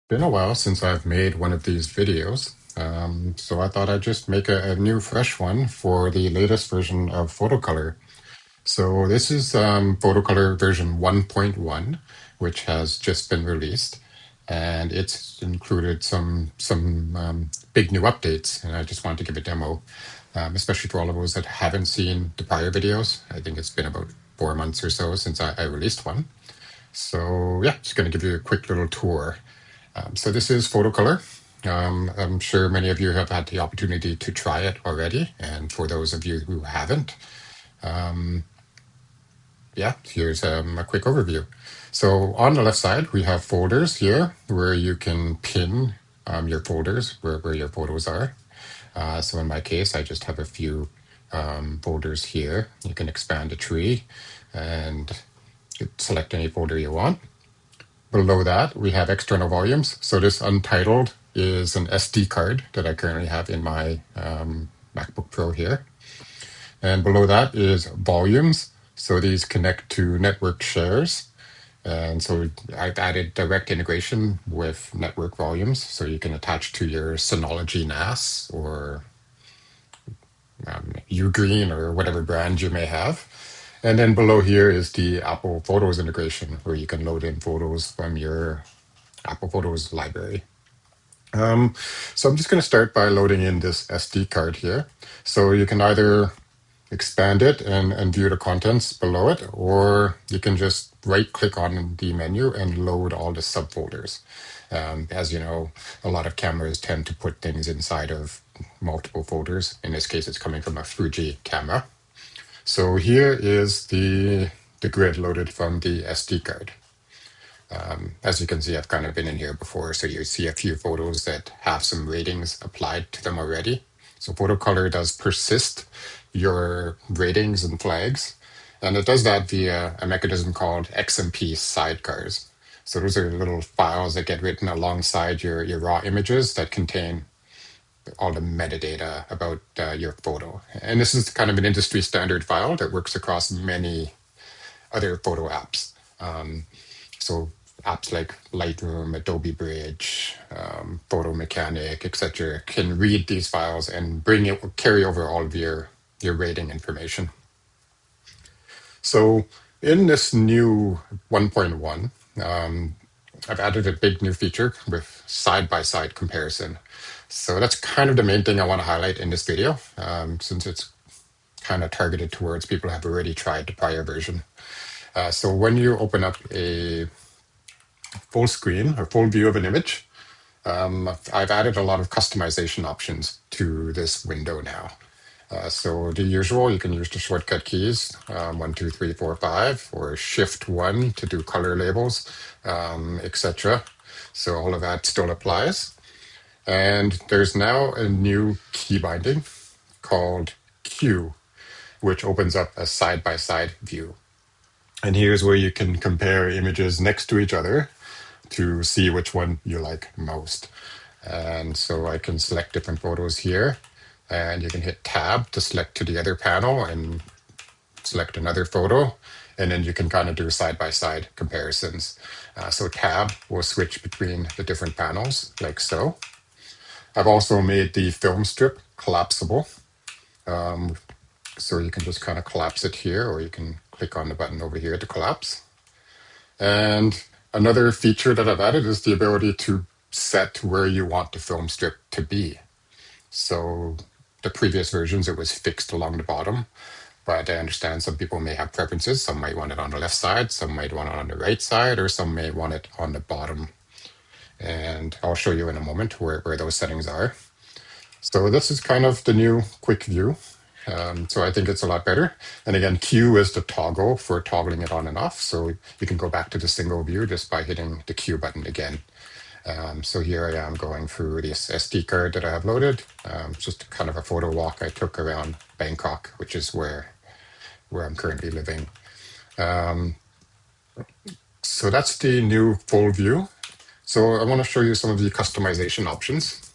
Been a while since I've made one of these videos, so I thought I'd just make a new fresh one for the latest version of PhotoCuller. So this is PhotoCuller version 1.1, which has just been released, and it's included some big new updates, and I just wanted to give a demo, especially for all of those that haven't seen the prior videos. I think it's been about 4 months or so since I released one. So yeah, just going to give you a quick little tour. So this is PhotoCuller. I'm sure many of you have had the opportunity to try it already. And for those of you who haven't, yeah, here's a quick overview. So on the left side, we have folders here where you can pin your folders where your photos are. So in my case, I just have a few folders here. You can expand a tree and select any folder you want. Below that, we have external volumes. So this untitled is an SD card that I currently have in my MacBook Pro here. And below that is volumes. So these connect to network shares. And so I've added direct integration with network volumes. So you can attach to your Synology NAS or Ugreen or whatever brand you may have. And then below here is the Apple Photos integration, where you can load in photos from your Apple Photos library. So I'm just going to start by loading in this SD card here. So you can either expand it and view the contents below it, or you can just right click on the menu and load all the subfolders. As you know, a lot of cameras tend to put things inside of multiple folders. In this case, it's coming from a Fuji camera. So here is the grid loaded from the SD card. As you can see, I've kind of been in here before, so you see a few photos that have some ratings applied to them already. So PhotoCuller does persist your ratings and flags, and it does that via a mechanism called XMP sidecars. So those are little files that get written alongside your raw images that contain all the metadata about your photo. And this is kind of an industry standard file that works across many other photo apps. So apps like Lightroom, Adobe Bridge, Photo Mechanic, etc., can read these files and carry over all of your rating information. So in this new 1.1, I've added a big new feature with side-by-side comparison. So that's kind of the main thing I want to highlight in this video, since it's kind of targeted towards people who have already tried the prior version. So when you open up a full screen or full view of an image, I've added a lot of customization options to this window now. So the usual, you can use the shortcut keys, 1, 2, 3, 4, 5, or Shift 1 to do color labels, etc. So all of that still applies. And there's now a new key binding called Q, which opens up a side-by-side view. And here's where you can compare images next to each other to see which one you like most. And so I can select different photos here, and you can hit tab to select to the other panel and select another photo. And then you can kind of do side-by-side comparisons. So tab will switch between the different panels like so. I've also made the film strip collapsible. So you can just kind of collapse it here, or you can click on the button over here to collapse. And another feature that I've added is the ability to set where you want the film strip to be. So the previous versions, it was fixed along the bottom, but I understand some people may have preferences. Some might want it on the left side, some might want it on the right side, or some may want it on the bottom. And I'll show you in a moment where those settings are. So this is kind of the new quick view. So I think it's a lot better. And again, Q is the toggle for toggling it on and off. So you can go back to the single view just by hitting the Q button again. So here I am going through this SD card that I have loaded. Just kind of a photo walk I took around Bangkok, which is where I'm currently living. So that's the new full view. So I want to show you some of the customization options.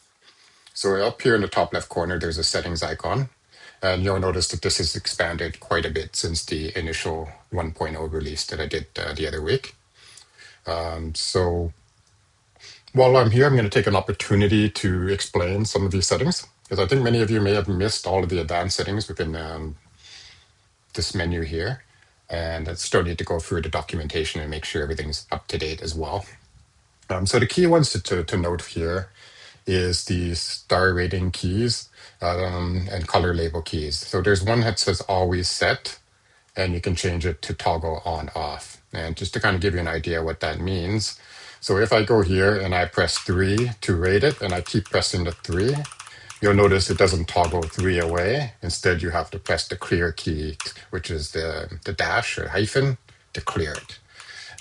So up here in the top left corner, there's a settings icon. And you'll notice that this has expanded quite a bit since the initial 1.0 release that I did the other week. So While I'm here, I'm going to take an opportunity to explain some of these settings, because I think many of you may have missed all of the advanced settings within this menu here. And I still need to go through the documentation and make sure everything's up to date as well. So the key ones to note here is the star rating keys and color label keys. So there's one that says always set, and you can change it to toggle on off. And just to kind of give you an idea what that means. So if I go here and I press 3 to rate it, and I keep pressing the 3, you'll notice it doesn't toggle 3 away. Instead, you have to press the clear key, which is the dash or hyphen, to clear it.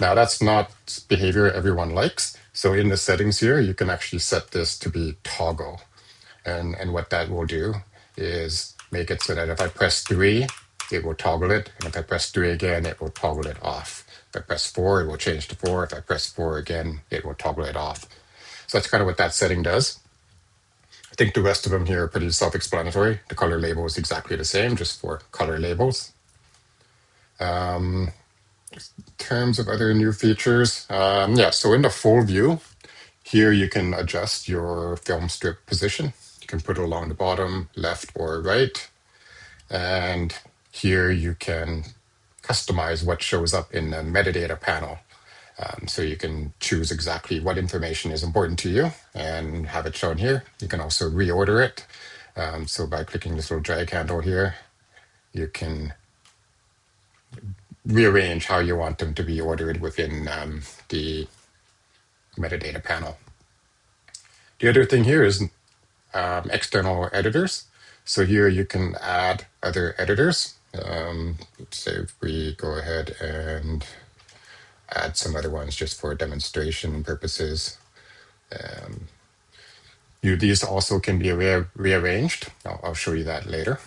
Now, that's not behavior everyone likes. So in the settings here, you can actually set this to be toggle. And what that will do is make it so that if I press 3, it will toggle it. And if I press 3 again, it will toggle it off. If I press 4, it will change to 4. If I press 4 again, it will toggle it off. So that's kind of what that setting does. I think the rest of them here are pretty self-explanatory. The color label is exactly the same, just for color labels. In terms of other new features, so in the full view, here you can adjust your film strip position. You can put it along the bottom, left or right. And here you can customize what shows up in the metadata panel. So you can choose exactly what information is important to you and have it shown here. You can also reorder it. So by clicking this little drag handle here, you can rearrange how you want them to be ordered within the metadata panel. The other thing here is external editors. So here you can add other editors. Let's say if we go ahead and add some other ones just for demonstration purposes. These also can be rearranged. I'll show you that later.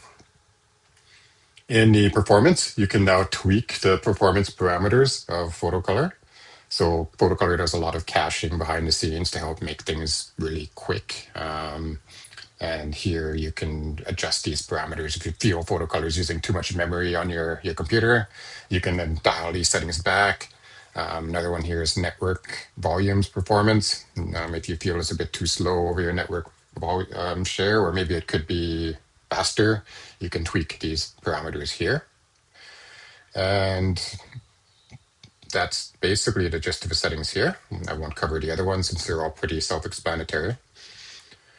In the performance, you can now tweak the performance parameters of PhotoCuller. So PhotoCuller does a lot of caching behind the scenes to help make things really quick. And here you can adjust these parameters. If you feel PhotoCuller is using too much memory on your computer, you can then dial these settings back. Another one here is network volumes performance. If you feel it's a bit too slow over your network share, or maybe it could be faster, you can tweak these parameters here. And that's basically the gist of the settings here. I won't cover the other ones since they're all pretty self-explanatory.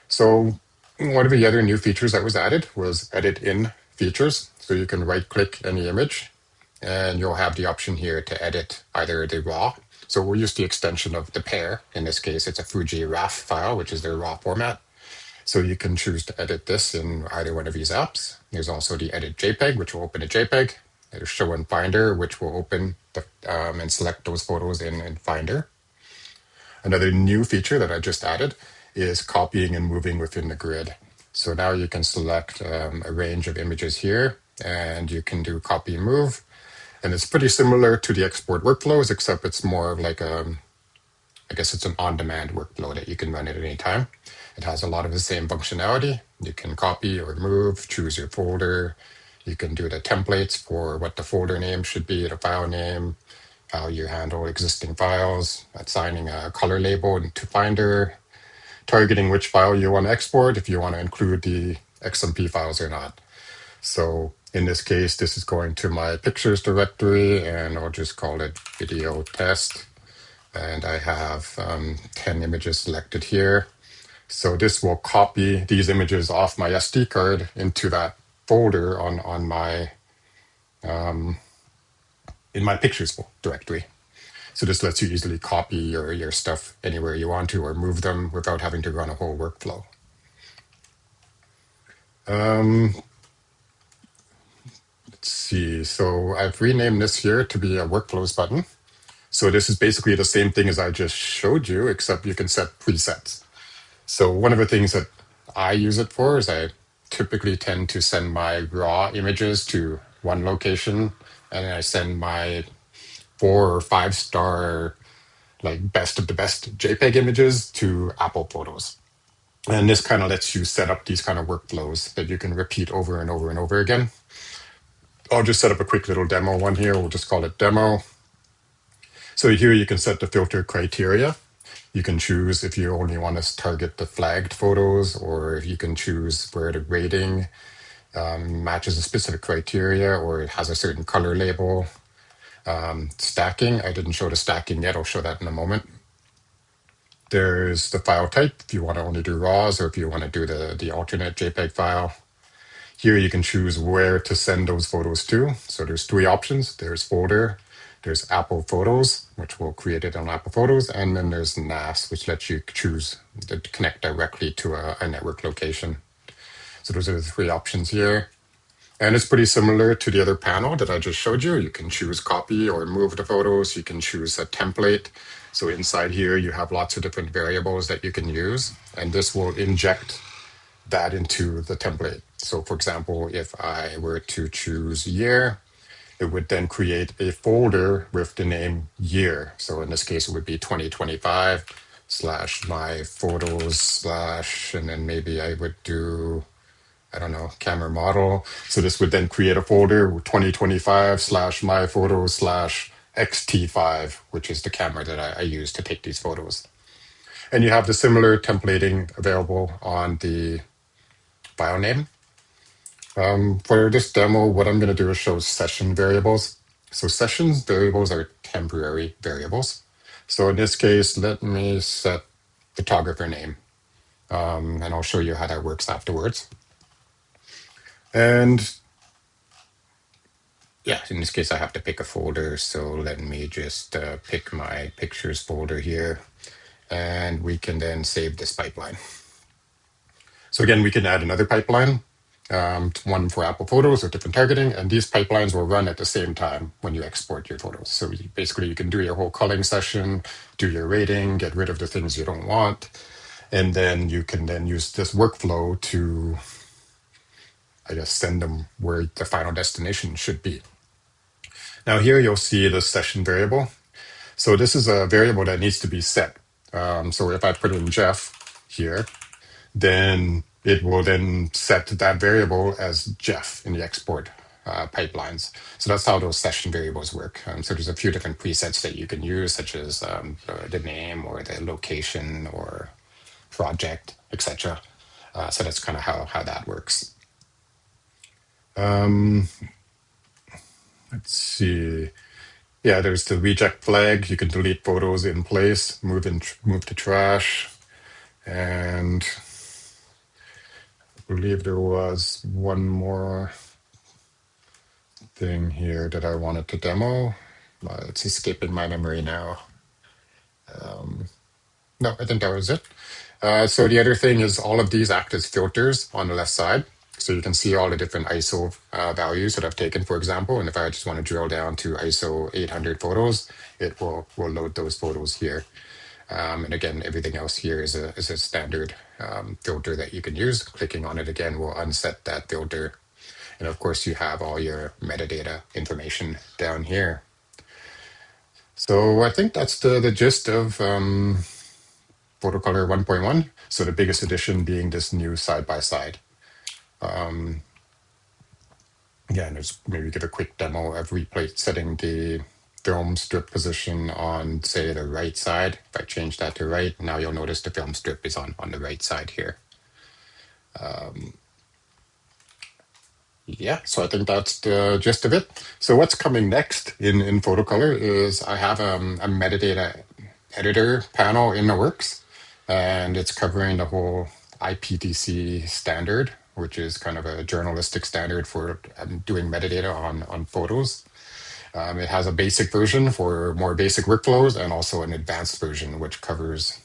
So one of the other new features that was added was edit in features. So you can right click any image and you'll have the option here to edit either the raw. So we'll use the extension of the pair. In this case, it's a Fuji RAW file, which is their raw format. So you can choose to edit this in either one of these apps. There's also the edit JPEG, which will open a JPEG. There's show in Finder, which will open and select those photos in Finder. Another new feature that I just added is copying and moving within the grid. So now you can select a range of images here, and you can do copy and move. And it's pretty similar to the export workflows, except it's more of like I guess it's an on-demand workflow that you can run at any time. It has a lot of the same functionality. You can copy or move, choose your folder. You can do the templates for what the folder name should be, the file name, how you handle existing files, assigning a color label into Finder, targeting which file you want to export, if you want to include the XMP files or not. So in this case, this is going to my pictures directory, and I'll just call it video test. And I have 10 images selected here. So this will copy these images off my SD card into that folder on my in my pictures directory. So this lets you easily copy your stuff anywhere you want to or move them without having to run a whole workflow. Let's see. So I've renamed this here to be a workflows button. So this is basically the same thing as I just showed you, except you can set presets. So one of the things that I use it for is I typically tend to send my raw images to one location, and then I send my 4 or 5 star, like best of the best JPEG images to Apple Photos. And this kind of lets you set up these kind of workflows that you can repeat over and over and over again. I'll just set up a quick little demo one here. We'll just call it demo. So here you can set the filter criteria. You can choose if you only want to target the flagged photos, or you can choose where the rating matches a specific criteria or it has a certain color label. Stacking, I didn't show the stacking yet. I'll show that in a moment. There's the file type, if you want to only do RAWs or if you want to do the alternate JPEG file. Here you can choose where to send those photos to. So there's three options. There's folder, there's Apple Photos, which will create it on Apple Photos, and then there's NAS, which lets you choose to connect directly to a network location. So those are the three options here. And it's pretty similar to the other panel that I just showed you. You can choose copy or move the photos. You can choose a template. So inside here, you have lots of different variables that you can use. And this will inject that into the template. So for example, if I were to choose year, it would then create a folder with the name year. So in this case, it would be 2025 slash my photos slash, and then maybe I would do, I don't know, camera model. So this would then create a folder with 2025 slash my photos slash XT5, which is the camera that I use to take these photos. And you have the similar templating available on the file name. For this demo, what I'm going to do is show session variables. So sessions variables are temporary variables. So in this case, let me set photographer name, and I'll show you how that works afterwards. And yeah, in this case, I have to pick a folder. So let me just pick my pictures folder here, and we can then save this pipeline. So again, we can add another pipeline, one for Apple Photos or different targeting, and these pipelines will run at the same time when you export your photos. So basically, you can do your whole culling session, do your rating, get rid of the things you don't want, and then you can then use this workflow to, I guess, send them where the final destination should be. Now here you'll see the session variable. So this is a variable that needs to be set. So if I put in Jeff here, then it will then set that variable as Jeff in the export pipelines. So that's how those session variables work. So there's a few different presets that you can use, such as the name or the location or project, etc. So that's kind of how that works. Let's see. Yeah, there's the reject flag. You can delete photos in place, move to trash, and I believe there was one more thing here that I wanted to demo. It's escaping my memory now. No, I think that was it. So the other thing is all of these act as filters on the left side. So you can see all the different ISO values that I've taken, for example. And if I just want to drill down to ISO 800 photos, it will load those photos here. And again, everything else here is a standard filter that you can use. Clicking on it again will unset that filter. And of course, you have all your metadata information down here. So I think that's the gist of PhotoCuller 1.1. So the biggest addition being this new side-by-side. Again, just maybe give a quick demo of setting the film strip position on, say, the right side. If I change that to right, now you'll notice the film strip is on the right side here. Yeah, so I think that's the gist of it. So what's coming next in PhotoCuller is I have a metadata editor panel in the works, and it's covering the whole IPTC standard, which is kind of a journalistic standard for doing metadata on photos. It has a basic version for more basic workflows and also an advanced version, which covers,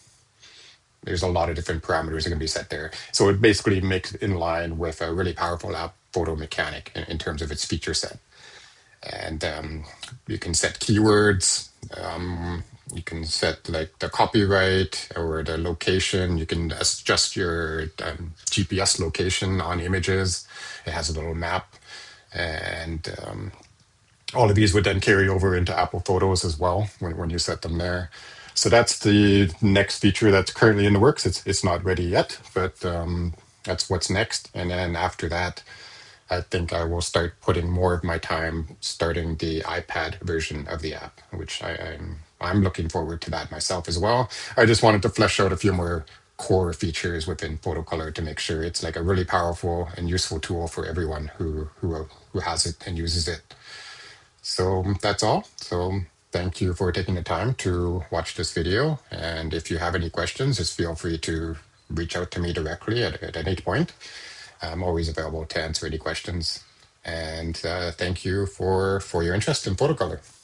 there's a lot of different parameters that can be set there. So it basically makes in line with a really powerful app photo mechanic in terms of its feature set. And you can set keywords. You can set like the copyright or the location. You can adjust your GPS location on images. It has a little map. And all of these would then carry over into Apple Photos as well when you set them there. So that's the next feature that's currently in the works. It's not ready yet, but that's what's next. And then after that, I think I will start putting more of my time starting the iPad version of the app, which I'm I'm looking forward to that myself as well. I just wanted to flesh out a few more core features within PhotoCuller to make sure it's like a really powerful and useful tool for everyone who has it and uses it. So that's all. So thank you for taking the time to watch this video. And if you have any questions, just feel free to reach out to me directly at any point. I'm always available to answer any questions. And thank you for your interest in PhotoCuller.